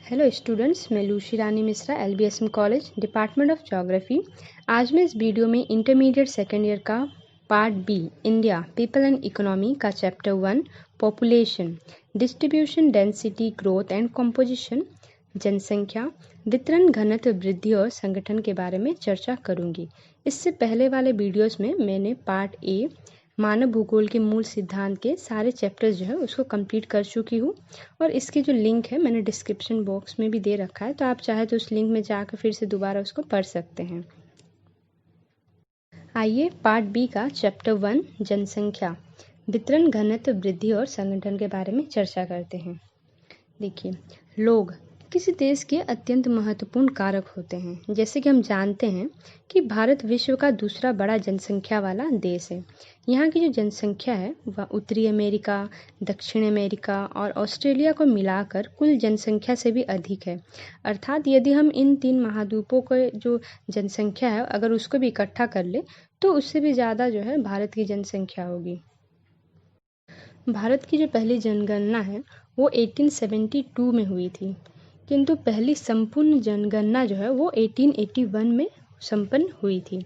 Hello students, मैं Lushi Rani Mishra LBSM college department of geography. आज मैं इस वीडियो में इंटरमीडिएट सेकेंड ईयर का part B India people and economy का chapter 1 population distribution density growth and composition जनसंख्या वितरण घनत्व वृद्धि और संगठन के बारे में चर्चा करूंगी। इससे पहले वाले वीडियोस में मैंने पार्ट ए मानव भूगोल के मूल सिद्धांत के सारे चैप्टर्स जो है उसको कंप्लीट कर चुकी हूँ और इसकी जो लिंक है मैंने डिस्क्रिप्शन बॉक्स में भी दे रखा है, तो आप चाहे तो उस लिंक में जाकर फिर से दोबारा उसको पढ़ सकते हैं। आइए पार्ट बी का चैप्टर 1 जनसंख्या वितरण घनत्व वृद्धि और संगठन के बारे में चर्चा करते हैं। देखिए, लोग किसी देश के अत्यंत महत्वपूर्ण कारक होते हैं। जैसे कि हम जानते हैं कि भारत विश्व का दूसरा बड़ा जनसंख्या वाला देश है। यहाँ की जो जनसंख्या है वह उत्तरी अमेरिका, दक्षिण अमेरिका और ऑस्ट्रेलिया को मिलाकर कुल जनसंख्या से भी अधिक है। अर्थात यदि हम इन तीन महाद्वीपों के जो जनसंख्या है अगर उसको भी इकट्ठा कर ले तो उससे भी ज़्यादा जो है भारत की जनसंख्या होगी। भारत की जो पहली जनगणना है वो 1872 में हुई थी, किंतु पहली संपूर्ण जनगणना जो है वो 1881 में संपन्न हुई थी।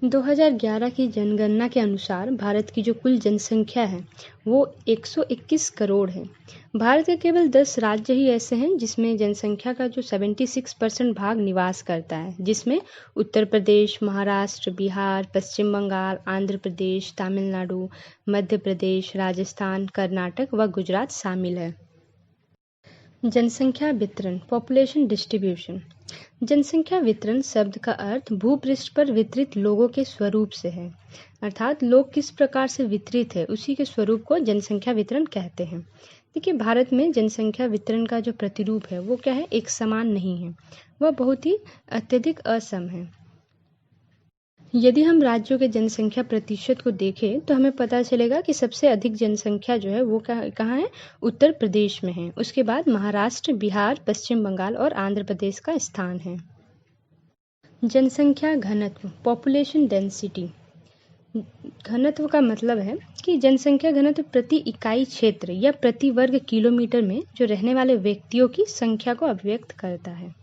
2011 की जनगणना के अनुसार भारत की जो कुल जनसंख्या है वो 121 करोड़ है। भारत के केवल 10 राज्य ही ऐसे हैं जिसमें जनसंख्या का जो 76% भाग निवास करता है, जिसमें उत्तर प्रदेश, महाराष्ट्र, बिहार, पश्चिम बंगाल, आंध्र प्रदेश, तमिलनाडु, मध्य प्रदेश, राजस्थान, कर्नाटक व गुजरात शामिल है। जनसंख्या वितरण पॉपुलेशन डिस्ट्रीब्यूशन। जनसंख्या वितरण शब्द का अर्थ भूपृष्ठ पर वितरित लोगों के स्वरूप से है, अर्थात लोग किस प्रकार से वितरित है उसी के स्वरूप को जनसंख्या वितरण कहते हैं। देखिए, भारत में जनसंख्या वितरण का जो प्रतिरूप है वो क्या है, एक समान नहीं है, वह बहुत ही अत्यधिक असम है। यदि हम राज्यों के जनसंख्या प्रतिशत को देखें तो हमें पता चलेगा कि सबसे अधिक जनसंख्या जो है वो कहाँ है, उत्तर प्रदेश में है। उसके बाद महाराष्ट्र, बिहार, पश्चिम बंगाल और आंध्र प्रदेश का स्थान है। जनसंख्या घनत्व पॉपुलेशन डेंसिटी। घनत्व का मतलब है कि जनसंख्या घनत्व प्रति इकाई क्षेत्र या प्रति वर्ग किलोमीटर में जो रहने वाले व्यक्तियों की संख्या को अभिव्यक्त करता है।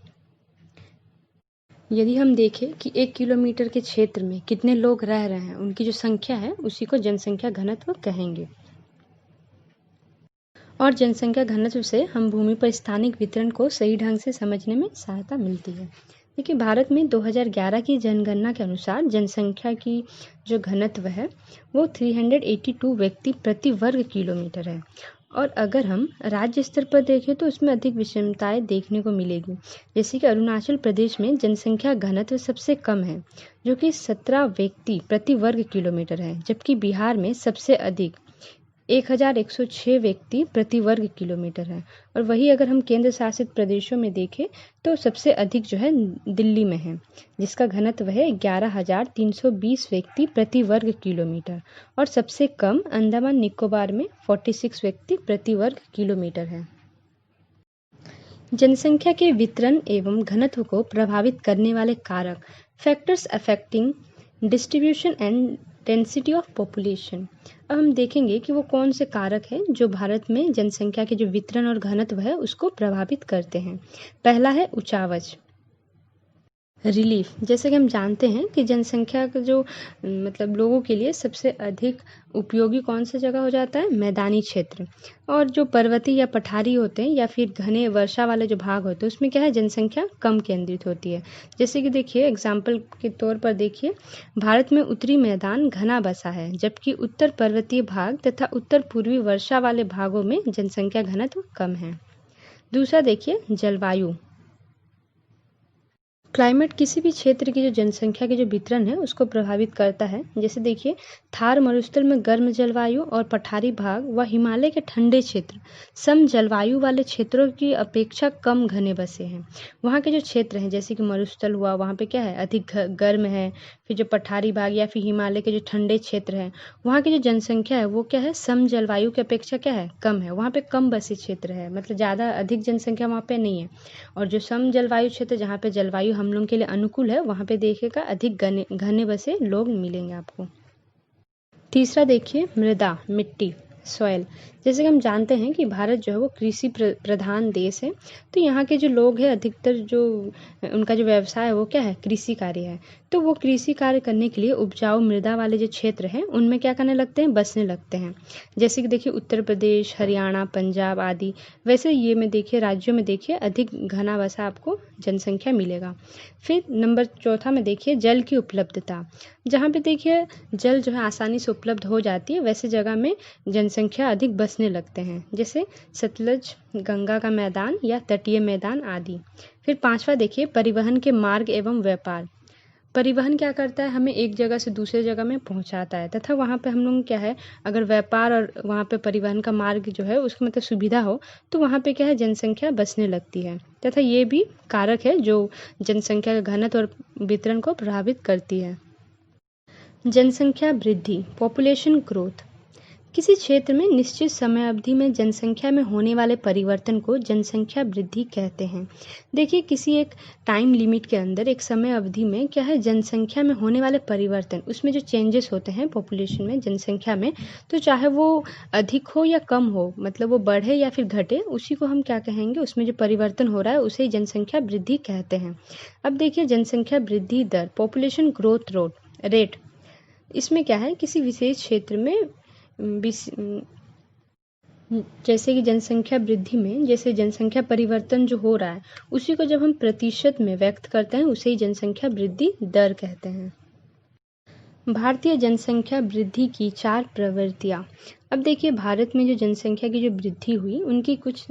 यदि हम देखें कि 1 किलोमीटर के क्षेत्र में कितने लोग रह रहे हैं, उनकी जो संख्या है उसी को जनसंख्या घनत्व कहेंगे। और जनसंख्या घनत्व से हम भूमि पर स्थानिक वितरण को सही ढंग से समझने में सहायता मिलती है। देखिए, भारत में 2011 की जनगणना के अनुसार जनसंख्या की जो घनत्व है वो 382 व्यक्ति प्रति वर्ग किलोमीटर है। और अगर हम राज्य स्तर पर देखें तो उसमें अधिक विषमताएं देखने को मिलेगी। जैसे कि अरुणाचल प्रदेश में जनसंख्या घनत्व सबसे कम है, जो कि 17 व्यक्ति प्रति वर्ग किलोमीटर है, जबकि बिहार में सबसे अधिक 1106 व्यक्ति प्रति वर्ग किलोमीटर है। और वही अगर हम केंद्र शासित प्रदेशों में देखें तो सबसे अधिक जो है दिल्ली में है, जिसका घनत्व है 11,320 व्यक्ति प्रति वर्ग किलोमीटर। और सबसे कम अंडमान निकोबार में 46 व्यक्ति प्रति वर्ग किलोमीटर है। जनसंख्या के वितरण एवं घनत्व को प्रभावित करने वाले कारक factors affecting distribution and density of population. अब हम देखेंगे कि वो कौन से कारक हैं जो भारत में जनसंख्या के जो वितरण और घनत्व है उसको प्रभावित करते हैं। पहला है उचावच रिलीफ। जैसे कि हम जानते हैं कि जनसंख्या का जो मतलब लोगों के लिए सबसे अधिक उपयोगी कौन सा जगह हो जाता है, मैदानी क्षेत्र। और जो पर्वतीय या पठारी होते हैं या फिर घने वर्षा वाले जो भाग होते हैं उसमें क्या है, जनसंख्या कम केंद्रित होती है। जैसे कि देखिए, एग्जाम्पल के तौर पर देखिए, भारत में उत्तरी मैदान घना बसा है, जबकि उत्तर पर्वतीय भाग तथा उत्तर पूर्वी वर्षा वाले भागों में जनसंख्या घनत्व कम है। दूसरा देखिए, जलवायु। क्लाइमेट किसी भी क्षेत्र की जो जनसंख्या के जो वितरण है उसको प्रभावित करता है। जैसे देखिए, थार मरुस्थल में गर्म जलवायु और पठारी भाग व हिमालय के ठंडे क्षेत्र सम जलवायु वाले क्षेत्रों की अपेक्षा कम घने बसे हैं। वहाँ के जो क्षेत्र हैं जैसे कि मरुस्थल हुआ, वहाँ पे क्या है, अधिक गर्म है। फिर जो पठारी भाग या फिर हिमालय के जो ठंडे क्षेत्र हैं वहाँ की जो जनसंख्या है वो क्या है, सम जलवायु की अपेक्षा क्या है, कम है। वहाँ पे कम बसे क्षेत्र है, मतलब ज़्यादा अधिक जनसंख्या वहाँ पे नहीं है। और जो सम जलवायु क्षेत्र जहाँ पे जलवायु हम लोगों के लिए अनुकूल है वहाँ पे देखिएगा अधिक घने बसे लोग मिलेंगे आपको। तीसरा देखिए, मृदा मिट्टी सॉइल। जैसे कि हम जानते हैं कि भारत जो है वो कृषि प्रधान देश है, तो यहाँ के जो लोग हैं अधिकतर जो उनका जो व्यवसाय है वो क्या है, कृषि कार्य है। तो वो कृषि कार्य करने के लिए उपजाऊ मृदा वाले जो क्षेत्र हैं उनमें क्या करने लगते हैं, बसने लगते हैं। जैसे कि देखिए उत्तर प्रदेश, हरियाणा, पंजाब आदि, वैसे ये में देखिए राज्यों में देखिए अधिक घना बसा आपको जनसंख्या मिलेगा। फिर नंबर चौथा में देखिए जल की उपलब्धता। जहाँ पे देखिए जल जो है आसानी से उपलब्ध हो जाती है, वैसे जगह में जनसंख्या अधिक बसने लगते हैं, जैसे सतलज, गंगा का मैदान या तटीय मैदान आदि। फिर पांचवा देखिए परिवहन के मार्ग एवं व्यापार। परिवहन क्या करता है, हमें एक जगह से दूसरे जगह में पहुंचाता है, तथा वहाँ पे हम लोग क्या है, अगर व्यापार और वहाँ पे परिवहन का मार्ग जो है उसका मतलब सुविधा हो, तो वहाँ पे क्या है, जनसंख्या बसने लगती है। तथा ये भी कारक है जो जनसंख्या का घनत्व और वितरण को प्रभावित करती है। जनसंख्या वृद्धि, पॉपुलेशन ग्रोथ। किसी क्षेत्र में निश्चित समय अवधि में जनसंख्या में होने वाले परिवर्तन को जनसंख्या वृद्धि कहते हैं। देखिए किसी एक टाइम लिमिट के अंदर एक समय अवधि में क्या है, जनसंख्या में होने वाले परिवर्तन, उसमें जो चेंजेस होते हैं पॉपुलेशन में, जनसंख्या में, तो चाहे वो अधिक हो या कम हो, मतलब वो बढ़े या फिर घटे, उसी को हम क्या कहेंगे, उसमें जो परिवर्तन हो रहा है उसे जनसंख्या वृद्धि कहते हैं। अब देखिए जनसंख्या वृद्धि दर, पॉपुलेशन ग्रोथ रेट, इसमें क्या है, किसी विशेष क्षेत्र में जैसे कि जनसंख्या वृद्धि में जैसे जनसंख्या परिवर्तन जो हो रहा है उसी को जब हम प्रतिशत में व्यक्त करते हैं उसे ही जनसंख्या वृद्धि दर कहते हैं। भारतीय जनसंख्या वृद्धि की 4 प्रवृत्तियां। अब देखिए भारत में जो जनसंख्या की जो वृद्धि हुई उनकी कुछ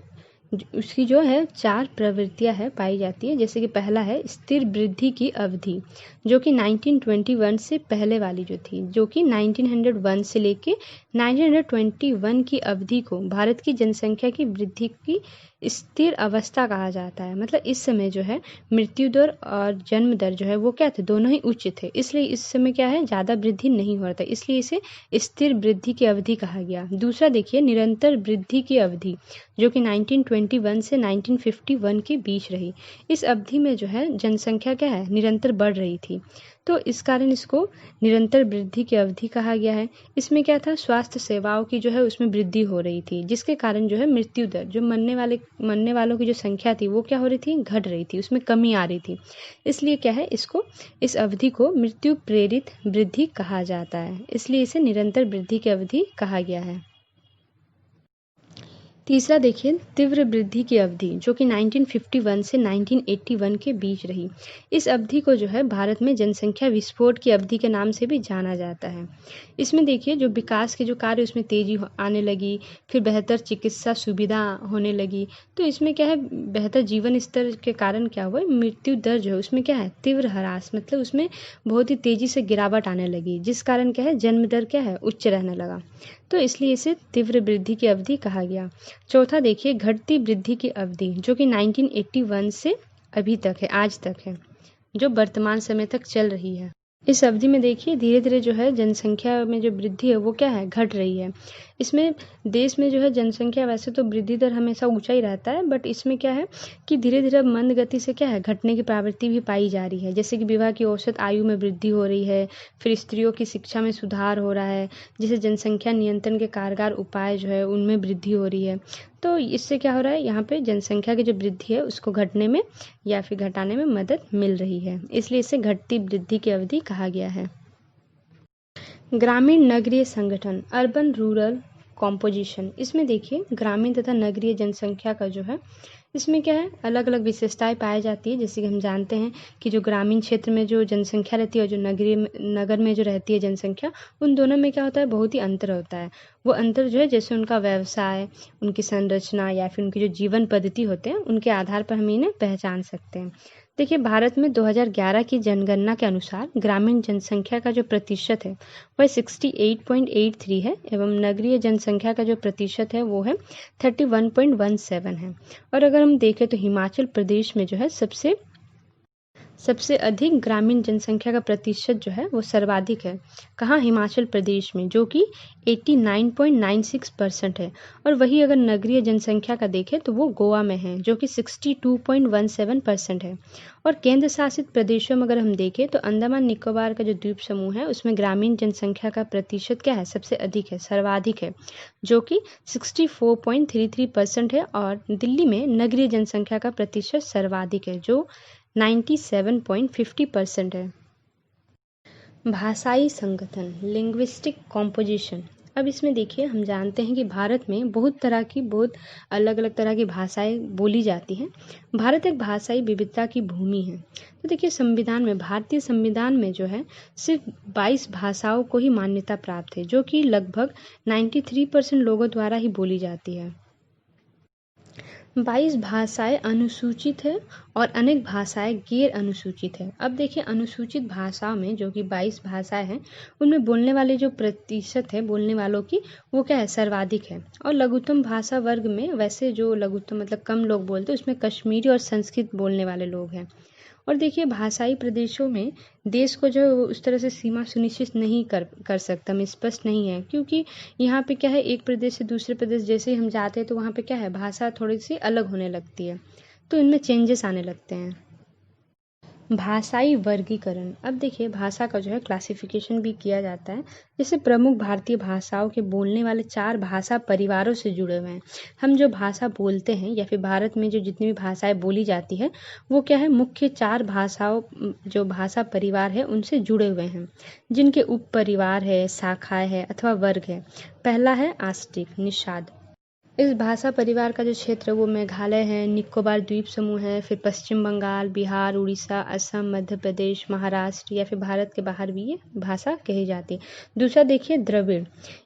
उसकी जो है 4 प्रवृत्तियां है पाई जाती है। जैसे कि पहला है स्थिर वृद्धि की अवधि, जो कि 1921 से पहले वाली जो थी, जो कि 1901 से लेके 1921 की अवधि को भारत की जनसंख्या की वृद्धि की स्थिर अवस्था कहा जाता है। मतलब इस समय जो है मृत्यु दर और जन्म दर जो है वो क्या थे, दोनों ही उच्च थे, इसलिए इस समय क्या है, ज़्यादा वृद्धि नहीं हो रहा था, इसलिए इसे स्थिर वृद्धि की अवधि कहा गया। दूसरा देखिए निरंतर वृद्धि की अवधि, जो कि 1921 से 1951 के बीच रही। इस अवधि में जो है जनसंख्या क्या है, निरंतर बढ़ रही थी, तो इस कारण इसको निरंतर वृद्धि की अवधि कहा गया है। इसमें क्या था, स्वास्थ्य सेवाओं की जो है उसमें वृद्धि हो रही थी, जिसके कारण जो है मृत्यु दर, जो मरने वालों की जो संख्या थी वो क्या हो रही थी, घट रही थी, उसमें कमी आ रही थी। इसलिए क्या है, इसको इस अवधि को मृत्यु प्रेरित वृद्धि कहा जाता है, इसलिए इसे निरंतर वृद्धि की अवधि कहा गया है। तीसरा देखिए तीव्र वृद्धि की अवधि, जो कि 1951 से 1981 के बीच रही। इस अवधि को जो है भारत में जनसंख्या विस्फोट की अवधि के नाम से भी जाना जाता है। इसमें देखिए जो विकास के जो कार्य उसमें तेजी आने लगी, फिर बेहतर चिकित्सा सुविधा होने लगी, तो इसमें क्या है, बेहतर जीवन स्तर के कारण क्या हुआ, मृत्यु दर जो है उसमें क्या है, तीव्र ह्रास, मतलब उसमें बहुत ही तेजी से गिरावट आने लगी, जिस कारण क्या है, जन्म दर क्या है, उच्च रहने लगा, तो इसलिए इसे तीव्र वृद्धि की अवधि कहा गया। चौथा देखिए घटती वृद्धि की अवधि, जो कि 1981 से अभी तक है, आज तक है, जो वर्तमान समय तक चल रही है। इस अवधि में देखिए धीरे धीरे जो है जनसंख्या में जो वृद्धि है वो क्या है, घट रही है। इसमें देश में जो है जनसंख्या, वैसे तो वृद्धि दर हमेशा ऊंचा ही रहता है, बट इसमें क्या है कि धीरे धीरे मंद गति से क्या है, घटने की प्रवृत्ति भी पाई जा रही है। जैसे कि विवाह की औसत आयु में वृद्धि हो रही है, फिर स्त्रियों की शिक्षा में सुधार हो रहा है, जैसे जनसंख्या नियंत्रण के कारगर उपाय जो है उनमें वृद्धि हो रही है। तो इससे क्या हो रहा है, यहाँ पे जनसंख्या की जो वृद्धि है उसको घटने में या फिर घटाने में मदद मिल रही है, इसलिए इसे घटती वृद्धि की अवधि कहा गया है। ग्रामीण नगरीय संगठन, अर्बन रूरल कॉम्पोजिशन। इसमें देखिए ग्रामीण तथा नगरीय जनसंख्या का जो है इसमें क्या है, अलग अलग विशेषताएं पाई जाती है। जैसे कि हम जानते हैं कि जो ग्रामीण क्षेत्र में जो जनसंख्या रहती है और जो नगर में जो रहती है जनसंख्या, उन दोनों में क्या होता है, बहुत ही अंतर होता है। वो अंतर जो है जैसे उनका व्यवसाय, उनकी संरचना या फिर उनकी जो जीवन पद्धति होते हैं, उनके आधार पर हम इन्हें पहचान सकते हैं। देखिए भारत में 2011 की जनगणना के अनुसार ग्रामीण जनसंख्या का जो प्रतिशत है वह 68.83 है, एवं नगरीय जनसंख्या का जो प्रतिशत है वो है 31.17 है। और अगर हम देखें तो हिमाचल प्रदेश में जो है सबसे सबसे अधिक ग्रामीण जनसंख्या का प्रतिशत जो है वो सर्वाधिक है। कहाँ? हिमाचल प्रदेश में, जो कि 89.96% है। और वही अगर नगरीय जनसंख्या का देखें तो वो गोवा में है, जो कि 62.17% है। और केंद्र शासित प्रदेशों में अगर हम देखें तो अंडमान निकोबार का जो द्वीप समूह है उसमें ग्रामीण जनसंख्या का प्रतिशत क्या है? सबसे अधिक है, सर्वाधिक है, जो कि 64.33% है। और दिल्ली में नगरीय जनसंख्या का प्रतिशत सर्वाधिक है, जो 97.50% है। भाषाई संगठन, लिंग्विस्टिक कॉम्पोजिशन। अब इसमें देखिए, हम जानते हैं कि भारत में बहुत अलग अलग तरह की भाषाएं बोली जाती हैं। भारत एक भाषाई विविधता की भूमि है। तो देखिए, संविधान में, भारतीय संविधान में जो है सिर्फ 22 भाषाओं को ही मान्यता प्राप्त है, जो कि लगभग 93% लोगों द्वारा ही बोली जाती है। 22 भाषाएं अनुसूचित है और अनेक भाषाएं गैर अनुसूचित है। अब देखिए, अनुसूचित भाषाओं में जो कि 22 भाषाएं हैं, उनमें बोलने वाले जो प्रतिशत है बोलने वालों की, वो क्या है? सर्वाधिक है। और लघुत्तम भाषा वर्ग में वैसे जो लघुत्तम मतलब कम लोग बोलते हैं, उसमें कश्मीरी और संस्कृत बोलने वाले लोग हैं। और देखिए, भाषाई प्रदेशों में देश को जो उस तरह से सीमा सुनिश्चित नहीं कर सकता, में स्पष्ट नहीं है, क्योंकि यहाँ पे क्या है, एक प्रदेश से दूसरे प्रदेश जैसे ही हम जाते हैं तो वहाँ पे क्या है, भाषा थोड़ी सी अलग होने लगती है, तो इनमें चेंजेस आने लगते हैं। भाषाई वर्गीकरण। अब देखिए, भाषा का जो है क्लासिफिकेशन भी किया जाता है। जैसे प्रमुख भारतीय भाषाओं के बोलने वाले 4 भाषा परिवारों से जुड़े हुए हैं। हम जो भाषा बोलते हैं या फिर भारत में जो जितनी भी भाषाएं बोली जाती है, वो क्या है, मुख्य 4 भाषाओं जो भाषा परिवार है उनसे जुड़े हुए हैं, जिनके उप परिवार है, शाखाएं है अथवा वर्ग है। पहला है आस्टिक, निषाद। इस भाषा परिवार का जो क्षेत्र है वो मेघालय है, निकोबार द्वीप समूह है, फिर पश्चिम बंगाल, बिहार, उड़ीसा, असम, मध्य प्रदेश, महाराष्ट्र या फिर भारत के बाहर भी ये भाषा कही जाती है। दूसरा देखिए द्रविड़,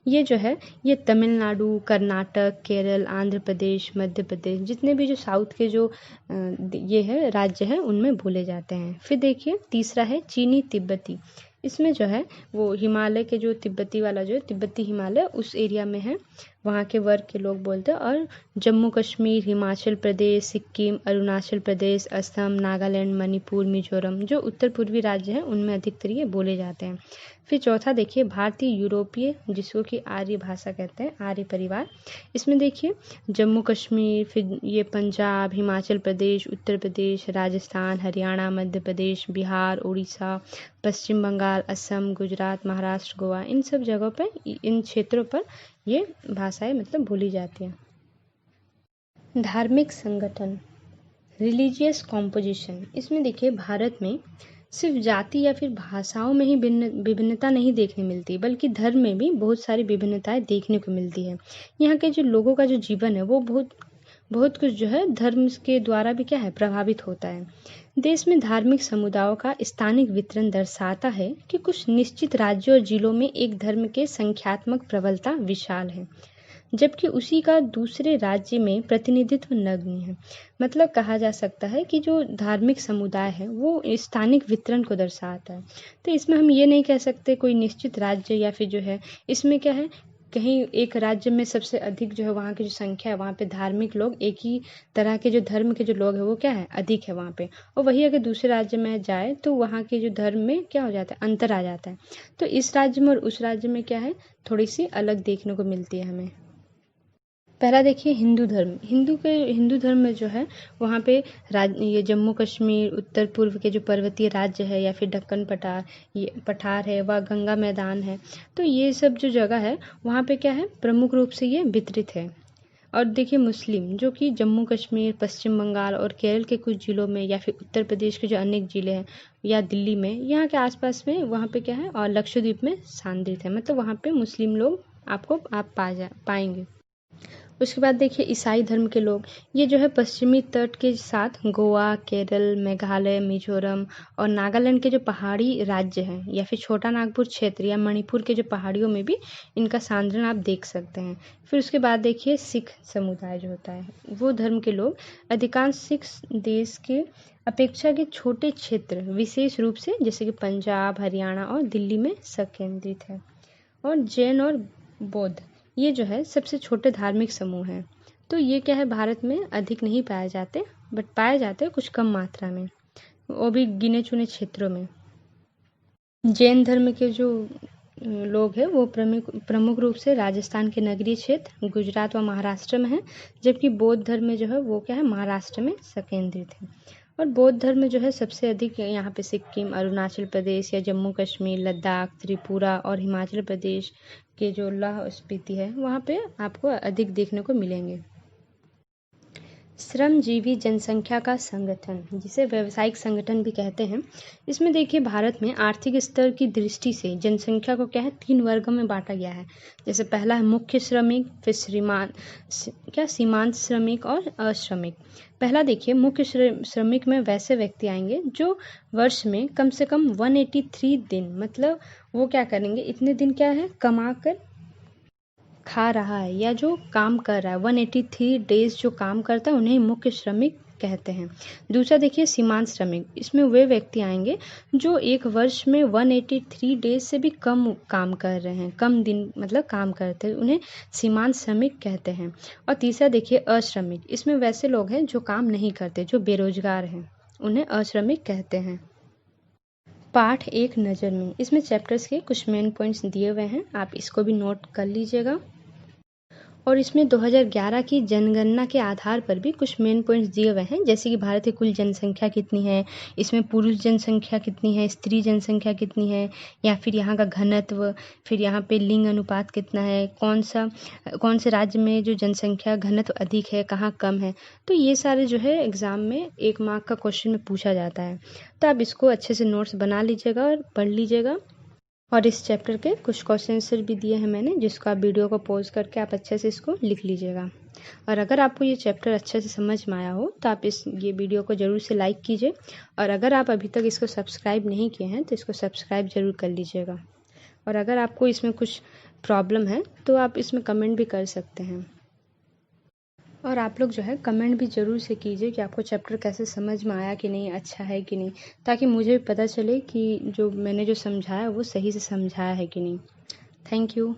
ये जो है ये तमिलनाडु, कर्नाटक, केरल, आंध्र प्रदेश, मध्य प्रदेश, जितने भी जो साउथ के जो ये है राज्य है उनमें बोले जाते हैं। फिर देखिए तीसरा है चीनी तिब्बती। इसमें जो है वो हिमालय के जो तिब्बती वाला जो है, तिब्बती हिमालय उस एरिया में है, वहाँ के वर्ग के लोग बोलते हैं। और जम्मू कश्मीर, हिमाचल प्रदेश, सिक्किम, अरुणाचल प्रदेश, असम, नागालैंड, मणिपुर, मिजोरम, जो उत्तर पूर्वी राज्य हैं उनमें अधिकतर ये बोले जाते हैं। फिर चौथा देखिए भारतीय यूरोपीय, जिसको कि आर्य भाषा कहते हैं, आर्य परिवार। इसमें देखिए जम्मू कश्मीर, फिर ये पंजाब, हिमाचल प्रदेश, उत्तर प्रदेश, राजस्थान, हरियाणा, मध्य प्रदेश, बिहार, उड़ीसा, पश्चिम बंगाल, असम, गुजरात, महाराष्ट्र, गोवा, इन सब जगहों पर, इन क्षेत्रों पर ये भाषाएं मतलब बोली जाती हैं। धार्मिक संगठन, रिलीजियस कॉम्पोजिशन। इसमें देखिए भारत में सिर्फ जाति या फिर भाषाओं में ही विभिन्नता नहीं देखने मिलती, बल्कि धर्म में भी बहुत सारी विभिन्नताएं देखने को मिलती है। यहाँ के जो लोगों का जो जीवन है वो बहुत कुछ जो है धर्म के द्वारा भी क्या है, प्रभावित होता है। देश में धार्मिक समुदायों का स्थानिक वितरण दर्शाता है कि कुछ निश्चित राज्यों और जिलों में एक धर्म के संख्यात्मक प्रबलता विशाल है, जबकि उसी का दूसरे राज्य में प्रतिनिधित्व नगण्य है। मतलब कहा जा सकता है कि जो धार्मिक समुदाय है वो स्थानिक वितरण को दर्शाता है। तो इसमें हम ये नहीं कह सकते कोई निश्चित राज्य या फिर जो है, इसमें क्या है, कहीं एक राज्य में सबसे अधिक जो है वहाँ की जो संख्या है, वहाँ पे धार्मिक लोग, एक ही तरह के जो धर्म के जो लोग हैं वो क्या है, अधिक है वहाँ पे। और वही अगर दूसरे राज्य में जाए तो वहाँ के जो धर्म में क्या हो जाता है, अंतर आ जाता है। तो इस राज्य में और उस राज्य में क्या है, थोड़ी सी अलग देखने को मिलती है हमें। पहला देखिए हिंदू धर्म। हिंदू धर्म में जो है वहाँ पे ये जम्मू कश्मीर, उत्तर पूर्व के जो पर्वतीय राज्य है या फिर दक्कन पठार है, व गंगा मैदान है, तो ये सब जो जगह है वहाँ पे क्या है, प्रमुख रूप से ये वितरित है। और देखिए मुस्लिम, जो कि जम्मू कश्मीर, पश्चिम बंगाल और केरल के कुछ जिलों में या फिर उत्तर प्रदेश के जो अनेक जिले हैं या दिल्ली में, यहाँ के आसपास में, वहाँ पे क्या है, और लक्षद्वीप में सांद्रित है। मतलब वहाँ पे मुस्लिम लोग आप पाएंगे। उसके बाद देखिए ईसाई धर्म के लोग, ये जो है पश्चिमी तट के साथ गोवा, केरल, मेघालय, मिजोरम और नागालैंड के जो पहाड़ी राज्य हैं या फिर छोटा नागपुर क्षेत्र या मणिपुर के जो पहाड़ियों में भी इनका सांद्रण आप देख सकते हैं। फिर उसके बाद देखिए सिख समुदाय जो होता है, वो धर्म के लोग, अधिकांश सिख देश के अपेक्षा के छोटे क्षेत्र, विशेष रूप से जैसे कि पंजाब, हरियाणा और दिल्ली में संकेंद्रित है। और जैन और बौद्ध, ये जो है सबसे छोटे धार्मिक समूह हैं। तो ये क्या है, भारत में अधिक नहीं पाए जाते, बट पाए जाते हैं कुछ कम मात्रा में। वो भी गिने चुने क्षेत्रों में। जैन धर्म के जो लोग हैं वो प्रमुख रूप से राजस्थान के नगरीय क्षेत्र, गुजरात व महाराष्ट्र में हैं, जबकि बौद्ध धर्म जो है वो क्या है, महाराष्ट्र में संकेंद्रित है। और बौद्ध धर्म जो है सबसे अधिक यहाँ पे सिक्किम, अरुणाचल प्रदेश या जम्मू कश्मीर, लद्दाख, त्रिपुरा और हिमाचल प्रदेश के जो लाहौल स्पीति है वहाँ पे आपको अधिक देखने को मिलेंगे। श्रमजीवी जनसंख्या का संगठन, जिसे व्यावसायिक संगठन भी कहते हैं, इसमें देखिए भारत में आर्थिक स्तर की दृष्टि से जनसंख्या को क्या है, 3 वर्गों में बांटा गया है। जैसे पहला है मुख्य श्रमिक, फिर सीमांत श्रमिक और अश्रमिक। पहला देखिए मुख्य श्रमिक में वैसे व्यक्ति आएंगे जो वर्ष में कम से कम 183 दिन, मतलब वो क्या करेंगे, इतने दिन क्या है कमा कर खा रहा है या जो काम कर रहा है, 183 डेज जो काम करता है उन्हें मुख्य श्रमिक कहते हैं। दूसरा देखिए सीमांत श्रमिक, इसमें वे व्यक्ति आएंगे जो एक वर्ष में 183 डेज से भी कम काम कर रहे हैं, कम दिन मतलब काम करते हैं, उन्हें सीमांत श्रमिक कहते हैं। और तीसरा देखिए अश्रमिक, इसमें वैसे लोग हैं जो काम नहीं करते, जो बेरोजगार हैं, उन्हें अश्रमिक कहते हैं। पाठ एक नज़र में, इसमें चैप्टर्स के कुछ मेन पॉइंट्स दिए हुए हैं, आप इसको भी नोट कर लीजिएगा। और इसमें 2011 की जनगणना के आधार पर भी कुछ मेन पॉइंट्स दिए हुए हैं, जैसे कि भारत की कुल जनसंख्या कितनी है, इसमें पुरुष जनसंख्या कितनी है, स्त्री जनसंख्या कितनी है, या फिर यहाँ का घनत्व, फिर यहाँ पे लिंग अनुपात कितना है, कौन से राज्य में जो जनसंख्या घनत्व अधिक है, कहाँ कम है। तो ये सारे जो है एग्ज़ाम में 1 मार्क का क्वेश्चन में पूछा जाता है, तो आप इसको अच्छे से नोट्स बना लीजिएगा और पढ़ लीजिएगा। और इस चैप्टर के कुछ क्वेश्चन आंसर भी दिए हैं मैंने, जिसको आप वीडियो को पॉज करके आप अच्छे से इसको लिख लीजिएगा। और अगर आपको ये चैप्टर अच्छे से समझ में आया हो तो आप ये वीडियो को ज़रूर से लाइक कीजिए, और अगर आप अभी तक इसको सब्सक्राइब नहीं किए हैं तो इसको सब्सक्राइब ज़रूर कर लीजिएगा। और अगर आपको इसमें कुछ प्रॉब्लम है तो आप इसमें कमेंट भी कर सकते हैं। और आप लोग जो है कमेंट भी ज़रूर से कीजिए कि आपको चैप्टर कैसे समझ में आया कि नहीं, अच्छा है कि नहीं, ताकि मुझे भी पता चले कि जो मैंने जो समझाया वो सही से समझाया है कि नहीं। Thank you.